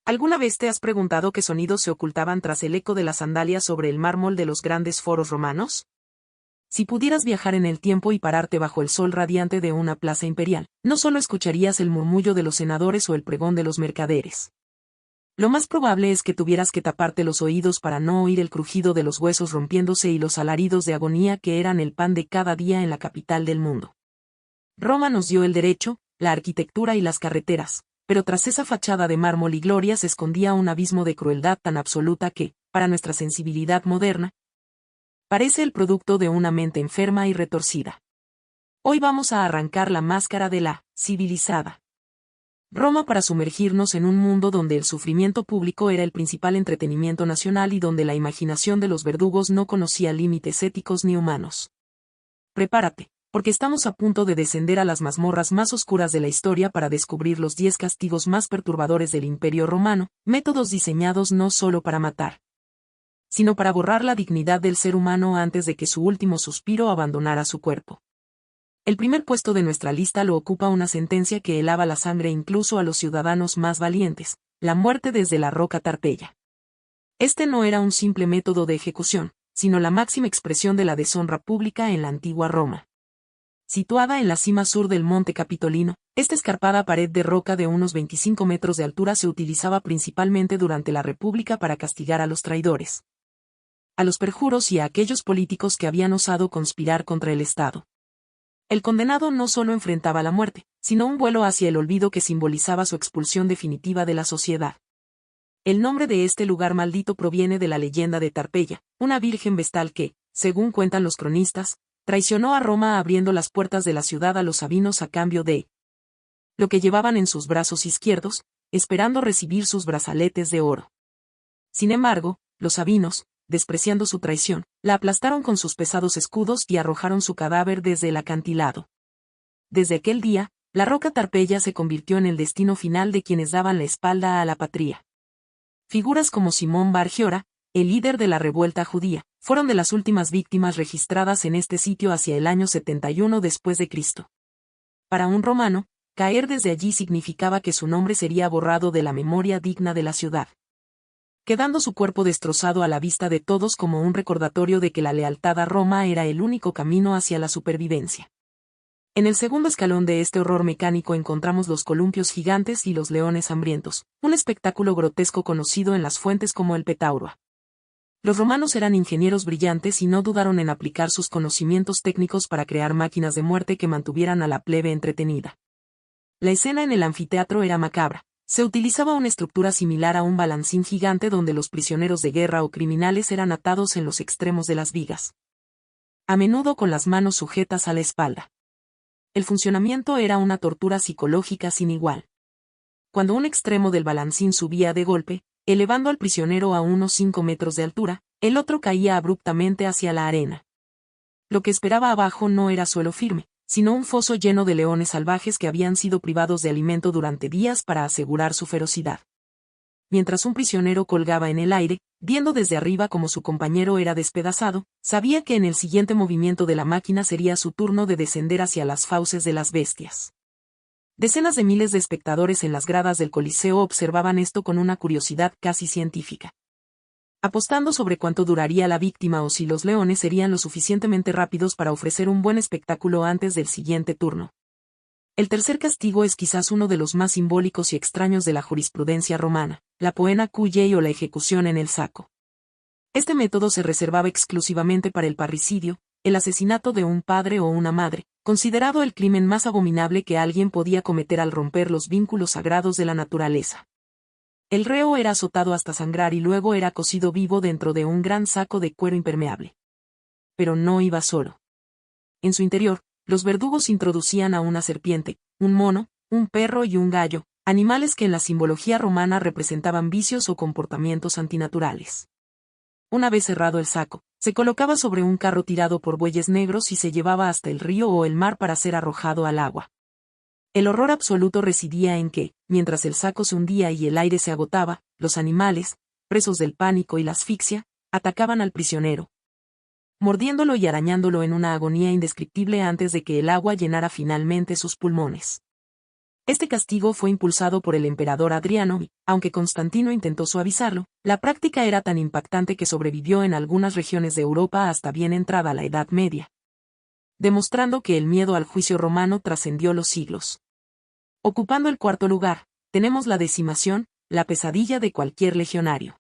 ¿Alguna vez te has preguntado qué sonidos se ocultaban tras el eco de las sandalias sobre el mármol de los grandes foros romanos? Si pudieras viajar en el tiempo y pararte bajo el sol radiante de una plaza imperial, no solo escucharías el murmullo de los senadores o el pregón de los mercaderes. Lo más probable es que tuvieras que taparte los oídos para no oír el crujido de los huesos rompiéndose y los alaridos de agonía que eran el pan de cada día en la capital del mundo. Roma nos dio el derecho, la arquitectura y las carreteras, pero tras esa fachada de mármol y gloria se escondía un abismo de crueldad tan absoluta que, para nuestra sensibilidad moderna, parece el producto de una mente enferma y retorcida. Hoy vamos a arrancar la máscara de la civilizada Roma para sumergirnos en un mundo donde el sufrimiento público era el principal entretenimiento nacional y donde la imaginación de los verdugos no conocía límites éticos ni humanos. Prepárate, porque estamos a punto de descender a las mazmorras más oscuras de la historia para descubrir los 10 castigos más perturbadores del Imperio Romano, métodos diseñados no solo para matar, sino para borrar la dignidad del ser humano antes de que su último suspiro abandonara su cuerpo. El primer puesto de nuestra lista lo ocupa una sentencia que helaba la sangre incluso a los ciudadanos más valientes, la muerte desde la roca Tarpeya. Este no era un simple método de ejecución, sino la máxima expresión de la deshonra pública en la antigua Roma. Situada en la cima sur del Monte Capitolino, esta escarpada pared de roca de unos 25 metros de altura se utilizaba principalmente durante la República para castigar a los traidores, a los perjuros y a aquellos políticos que habían osado conspirar contra el Estado. El condenado no solo enfrentaba la muerte, sino un vuelo hacia el olvido que simbolizaba su expulsión definitiva de la sociedad. El nombre de este lugar maldito proviene de la leyenda de Tarpeya, una virgen vestal que, según cuentan los cronistas, traicionó a Roma abriendo las puertas de la ciudad a los sabinos a cambio de lo que llevaban en sus brazos izquierdos, esperando recibir sus brazaletes de oro. Sin embargo, los sabinos, despreciando su traición, la aplastaron con sus pesados escudos y arrojaron su cadáver desde el acantilado. Desde aquel día, la roca Tarpeya se convirtió en el destino final de quienes daban la espalda a la patria. Figuras como Simón Bar Giora, el líder de la revuelta judía, fueron de las últimas víctimas registradas en este sitio hacia el año 71 después de Cristo. Para un romano, caer desde allí significaba que su nombre sería borrado de la memoria digna de la ciudad, quedando su cuerpo destrozado a la vista de todos como un recordatorio de que la lealtad a Roma era el único camino hacia la supervivencia. En el segundo escalón de este horror mecánico encontramos los columpios gigantes y los leones hambrientos, un espectáculo grotesco conocido en las fuentes como el petaurua. Los romanos eran ingenieros brillantes y no dudaron en aplicar sus conocimientos técnicos para crear máquinas de muerte que mantuvieran a la plebe entretenida. La escena en el anfiteatro era macabra. Se utilizaba una estructura similar a un balancín gigante donde los prisioneros de guerra o criminales eran atados en los extremos de las vigas, a menudo con las manos sujetas a la espalda. El funcionamiento era una tortura psicológica sin igual. Cuando un extremo del balancín subía de golpe, elevando al prisionero a unos 5 metros de altura, el otro caía abruptamente hacia la arena. Lo que esperaba abajo no era suelo firme, sino un foso lleno de leones salvajes que habían sido privados de alimento durante días para asegurar su ferocidad. Mientras un prisionero colgaba en el aire, viendo desde arriba cómo su compañero era despedazado, sabía que en el siguiente movimiento de la máquina sería su turno de descender hacia las fauces de las bestias. Decenas de miles de espectadores en las gradas del Coliseo observaban esto con una curiosidad casi científica, apostando sobre cuánto duraría la víctima o si los leones serían lo suficientemente rápidos para ofrecer un buen espectáculo antes del siguiente turno. El tercer castigo es quizás uno de los más simbólicos y extraños de la jurisprudencia romana, la poena cullei o la ejecución en el saco. Este método se reservaba exclusivamente para el parricidio, el asesinato de un padre o una madre, considerado el crimen más abominable que alguien podía cometer al romper los vínculos sagrados de la naturaleza. El reo era azotado hasta sangrar y luego era cocido vivo dentro de un gran saco de cuero impermeable. Pero no iba solo. En su interior, los verdugos introducían a una serpiente, un mono, un perro y un gallo, animales que en la simbología romana representaban vicios o comportamientos antinaturales. Una vez cerrado el saco, se colocaba sobre un carro tirado por bueyes negros y se llevaba hasta el río o el mar para ser arrojado al agua. El horror absoluto residía en que, mientras el saco se hundía y el aire se agotaba, los animales, presos del pánico y la asfixia, atacaban al prisionero, mordiéndolo y arañándolo en una agonía indescriptible antes de que el agua llenara finalmente sus pulmones. Este castigo fue impulsado por el emperador Adriano y, aunque Constantino intentó suavizarlo, la práctica era tan impactante que sobrevivió en algunas regiones de Europa hasta bien entrada la Edad Media, demostrando que el miedo al juicio romano trascendió los siglos. Ocupando el cuarto lugar, tenemos la decimación, la pesadilla de cualquier legionario.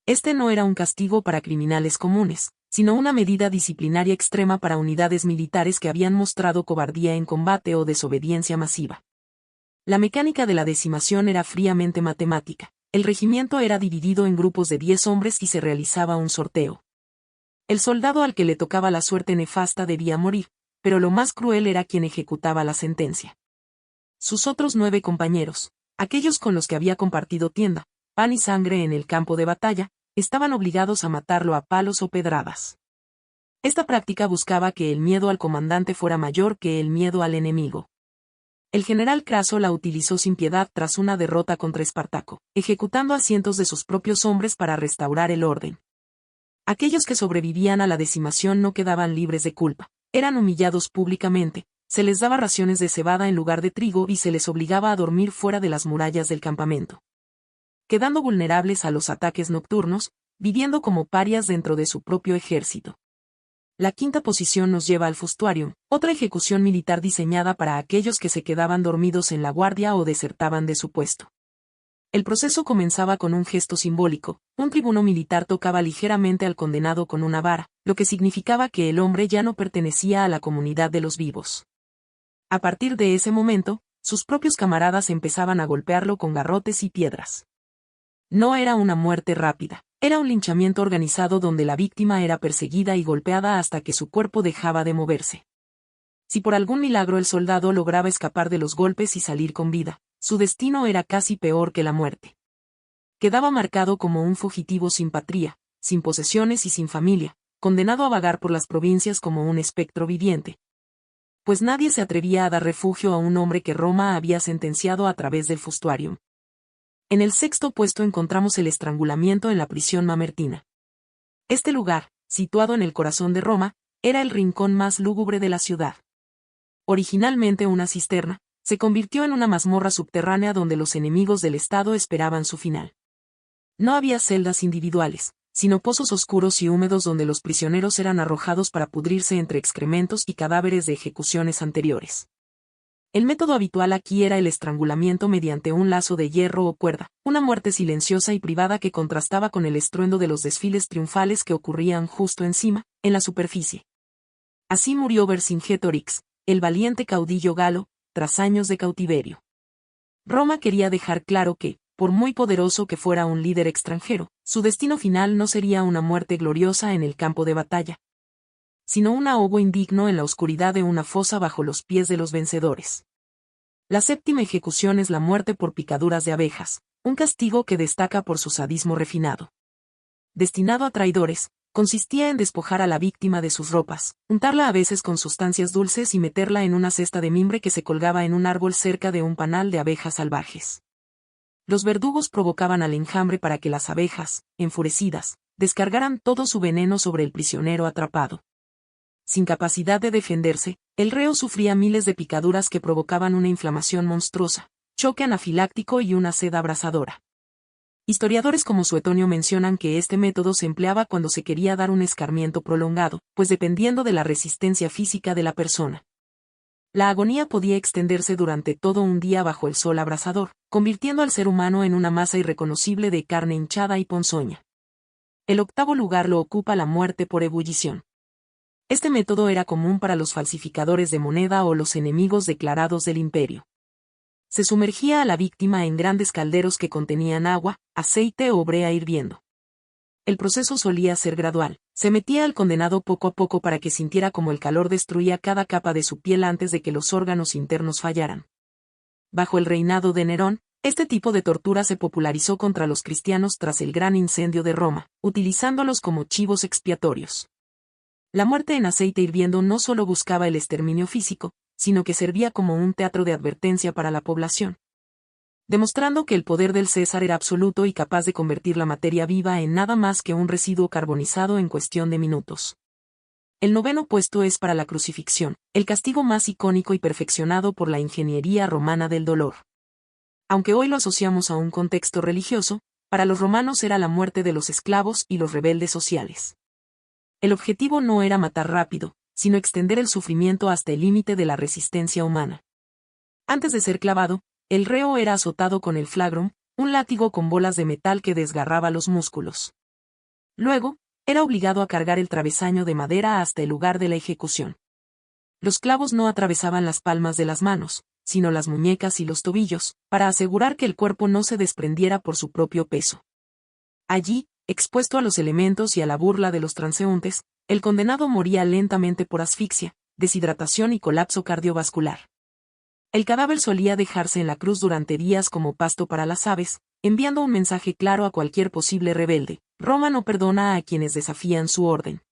Este no era un castigo para criminales comunes, sino una medida disciplinaria extrema para unidades militares que habían mostrado cobardía en combate o desobediencia masiva. La mecánica de la decimación era fríamente matemática. El regimiento era dividido en grupos de 10 hombres y se realizaba un sorteo. El soldado al que le tocaba la suerte nefasta debía morir, pero lo más cruel era quien ejecutaba la sentencia. Sus otros 9 compañeros, aquellos con los que había compartido tienda, pan y sangre en el campo de batalla, estaban obligados a matarlo a palos o pedradas. Esta práctica buscaba que el miedo al comandante fuera mayor que el miedo al enemigo. El general Craso la utilizó sin piedad tras una derrota contra Espartaco, ejecutando a cientos de sus propios hombres para restaurar el orden. Aquellos que sobrevivían a la decimación no quedaban libres de culpa, eran humillados públicamente, se les daba raciones de cebada en lugar de trigo y se les obligaba a dormir fuera de las murallas del campamento, quedando vulnerables a los ataques nocturnos, viviendo como parias dentro de su propio ejército. La quinta posición nos lleva al fustuarium, otra ejecución militar diseñada para aquellos que se quedaban dormidos en la guardia o desertaban de su puesto. El proceso comenzaba con un gesto simbólico, un tribuno militar tocaba ligeramente al condenado con una vara, lo que significaba que el hombre ya no pertenecía a la comunidad de los vivos. A partir de ese momento, sus propios camaradas empezaban a golpearlo con garrotes y piedras. No era una muerte rápida. Era un linchamiento organizado donde la víctima era perseguida y golpeada hasta que su cuerpo dejaba de moverse. Si por algún milagro el soldado lograba escapar de los golpes y salir con vida, su destino era casi peor que la muerte. Quedaba marcado como un fugitivo sin patria, sin posesiones y sin familia, condenado a vagar por las provincias como un espectro viviente. Pues nadie se atrevía a dar refugio a un hombre que Roma había sentenciado a través del fustuarium. En el sexto puesto encontramos el estrangulamiento en la prisión mamertina. Este lugar, situado en el corazón de Roma, era el rincón más lúgubre de la ciudad. Originalmente una cisterna, se convirtió en una mazmorra subterránea donde los enemigos del Estado esperaban su final. No había celdas individuales, sino pozos oscuros y húmedos donde los prisioneros eran arrojados para pudrirse entre excrementos y cadáveres de ejecuciones anteriores. El método habitual aquí era el estrangulamiento mediante un lazo de hierro o cuerda, una muerte silenciosa y privada que contrastaba con el estruendo de los desfiles triunfales que ocurrían justo encima, en la superficie. Así murió Vercingetorix, el valiente caudillo galo, tras años de cautiverio. Roma quería dejar claro que, por muy poderoso que fuera un líder extranjero, su destino final no sería una muerte gloriosa en el campo de batalla, sino un ahogo indigno en la oscuridad de una fosa bajo los pies de los vencedores. La séptima ejecución es la muerte por picaduras de abejas, un castigo que destaca por su sadismo refinado. Destinado a traidores, consistía en despojar a la víctima de sus ropas, untarla a veces con sustancias dulces y meterla en una cesta de mimbre que se colgaba en un árbol cerca de un panal de abejas salvajes. Los verdugos provocaban al enjambre para que las abejas, enfurecidas, descargaran todo su veneno sobre el prisionero atrapado. Sin capacidad de defenderse, el reo sufría miles de picaduras que provocaban una inflamación monstruosa, choque anafiláctico y una sed abrasadora. Historiadores como Suetonio mencionan que este método se empleaba cuando se quería dar un escarmiento prolongado, pues dependiendo de la resistencia física de la persona. La agonía podía extenderse durante todo un día bajo el sol abrasador, convirtiendo al ser humano en una masa irreconocible de carne hinchada y ponzoña. El octavo lugar lo ocupa la muerte por ebullición. Este método era común para los falsificadores de moneda o los enemigos declarados del imperio. Se sumergía a la víctima en grandes calderos que contenían agua, aceite o brea hirviendo. El proceso solía ser gradual, se metía al condenado poco a poco para que sintiera como el calor destruía cada capa de su piel antes de que los órganos internos fallaran. Bajo el reinado de Nerón, este tipo de tortura se popularizó contra los cristianos tras el gran incendio de Roma, utilizándolos como chivos expiatorios. La muerte en aceite hirviendo no solo buscaba el exterminio físico, sino que servía como un teatro de advertencia para la población, demostrando que el poder del César era absoluto y capaz de convertir la materia viva en nada más que un residuo carbonizado en cuestión de minutos. El noveno puesto es para la crucifixión, el castigo más icónico y perfeccionado por la ingeniería romana del dolor. Aunque hoy lo asociamos a un contexto religioso, para los romanos era la muerte de los esclavos y los rebeldes sociales. El objetivo no era matar rápido, sino extender el sufrimiento hasta el límite de la resistencia humana. Antes de ser clavado, el reo era azotado con el flagrum, un látigo con bolas de metal que desgarraba los músculos. Luego, era obligado a cargar el travesaño de madera hasta el lugar de la ejecución. Los clavos no atravesaban las palmas de las manos, sino las muñecas y los tobillos, para asegurar que el cuerpo no se desprendiera por su propio peso. Allí, expuesto a los elementos y a la burla de los transeúntes, el condenado moría lentamente por asfixia, deshidratación y colapso cardiovascular. El cadáver solía dejarse en la cruz durante días como pasto para las aves, enviando un mensaje claro a cualquier posible rebelde: Roma no perdona a quienes desafían su orden.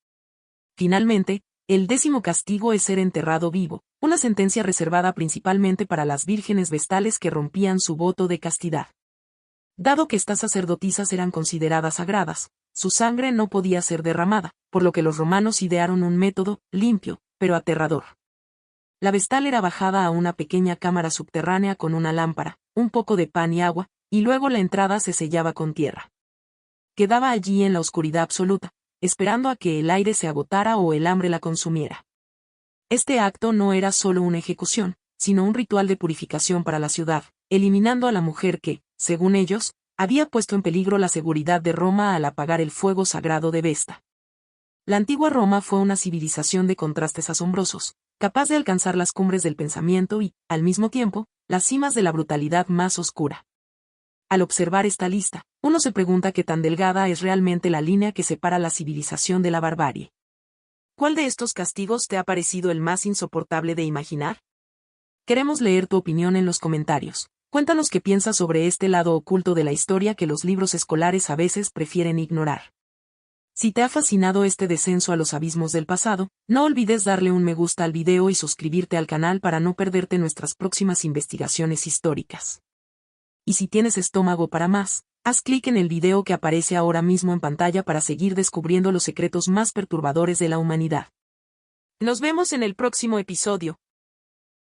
Finalmente, el 10º castigo es ser enterrado vivo, una sentencia reservada principalmente para las vírgenes vestales que rompían su voto de castidad. Dado que estas sacerdotisas eran consideradas sagradas, su sangre no podía ser derramada, por lo que los romanos idearon un método, limpio, pero aterrador. La vestal era bajada a una pequeña cámara subterránea con una lámpara, un poco de pan y agua, y luego la entrada se sellaba con tierra. Quedaba allí en la oscuridad absoluta, esperando a que el aire se agotara o el hambre la consumiera. Este acto no era solo una ejecución, sino un ritual de purificación para la ciudad, eliminando a la mujer que, según ellos, había puesto en peligro la seguridad de Roma al apagar el fuego sagrado de Vesta. La antigua Roma fue una civilización de contrastes asombrosos, capaz de alcanzar las cumbres del pensamiento y, al mismo tiempo, las cimas de la brutalidad más oscura. Al observar esta lista, uno se pregunta qué tan delgada es realmente la línea que separa la civilización de la barbarie. ¿Cuál de estos castigos te ha parecido el más insoportable de imaginar? Queremos leer tu opinión en los comentarios. Cuéntanos qué piensas sobre este lado oculto de la historia que los libros escolares a veces prefieren ignorar. Si te ha fascinado este descenso a los abismos del pasado, no olvides darle un me gusta al video y suscribirte al canal para no perderte nuestras próximas investigaciones históricas. Y si tienes estómago para más, haz clic en el video que aparece ahora mismo en pantalla para seguir descubriendo los secretos más perturbadores de la humanidad. Nos vemos en el próximo episodio.